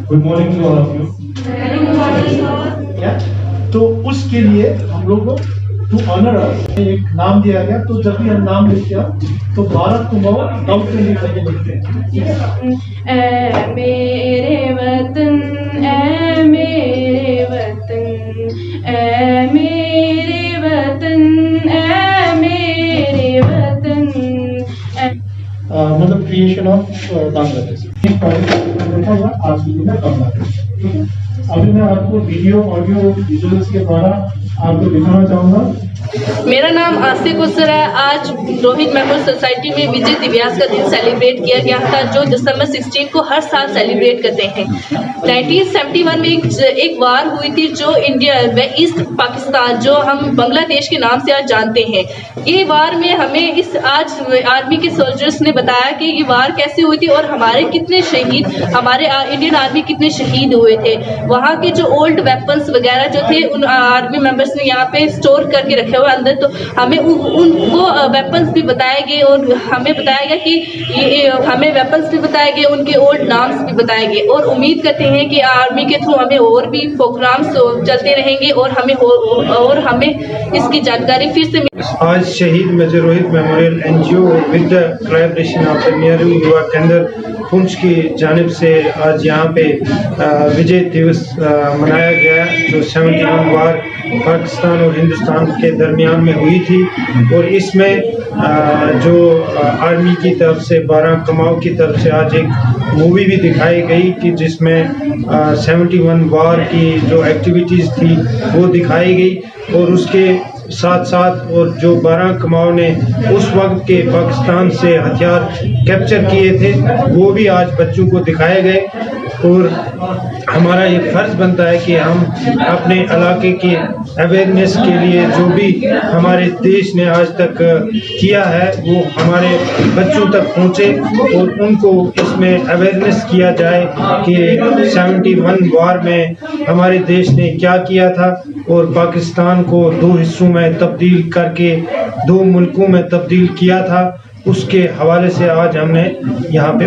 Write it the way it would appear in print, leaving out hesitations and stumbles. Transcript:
Good morning to all of you. तो उसके लिए हम लोग को टू ऑनर एक नाम दिया गया, तो जब भी हम नाम लिखते हैं तो भारत को डाउट में लिखते हैं। ऐ मेरे वतन, ऐ मेरे वतन, ऐ मेरे वतन, ऐ मेरे वतन। मतलब क्रिएशन ऑफ बांग्लादेश देखा हुआ आज की में बांग्लादेश। ठीक है, अभी मैं आपको वीडियो ऑडियो विजुअल्स के द्वारा आपको दिखाना चाहूँगा। मेरा नाम आसिक उसर है। आज रोहित मेमोरियल सोसाइटी में विजय दिव्यास का दिन सेलिब्रेट किया गया था, जो दिसंबर 16 को हर साल सेलिब्रेट करते हैं। 1971 में एक वार हुई थी, जो इंडिया व ईस्ट पाकिस्तान, जो हम बांग्लादेश के नाम से आज जानते हैं। ये वार में हमें इस आज आर्मी के सोल्जर्स ने बताया कि ये वार कैसे हुई थी और हमारे कितने शहीद, हमारे इंडियन आर्मी कितने शहीद हुए थे। वहाँ के जो ओल्ड वेपन्स वगैरह जो थे, उन आर्मी मेंबर्स ने यहाँ पे स्टोर करके रखे हुए अंदर, तो हमें उनको वेपन्स भी बताए गए और हमें बताया गया कि हमें वेपन्स भी बताए गए, उनके ओल्ड नाम्स भी बताए गए। और उम्मीद करते हैं कि आर्मी के थ्रू हमें और भी प्रोग्राम्स चलते रहेंगे और हमें इसकी जानकारी फिर से। आज शहीद major Rohit memorial NGO with the collaboration of the Nehru Yuva Kendra Poonch की जानिब से आज यहाँ पे विजय दिवस मनाया गया, जो 71 वार पाकिस्तान और हिंदुस्तान के दरमियान में हुई थी। और इसमें जो आर्मी की तरफ से 12 कमाओ की तरफ से आज एक मूवी भी दिखाई गई कि जिसमें 71 वार की जो एक्टिविटीज़ थी वो दिखाई गई। और उसके साथ साथ और जो 12 कमाओ ने उस वक्त के पाकिस्तान से हथियार कैप्चर किए थे वो भी आज बच्चों को दिखाए गए। और हमारा ये फ़र्ज़ बनता है कि हम अपने इलाके के अवेयरनेस के लिए जो भी हमारे देश ने आज तक किया है वो हमारे बच्चों तक पहुँचे और उनको इसमें अवेयरनेस किया जाए कि 71 वार में हमारे देश ने क्या किया था और पाकिस्तान को 2 हिस्सों में तब्दील करके 2 मुल्कों में तब्दील किया था। उसके हवाले से आज हमने यहाँ पे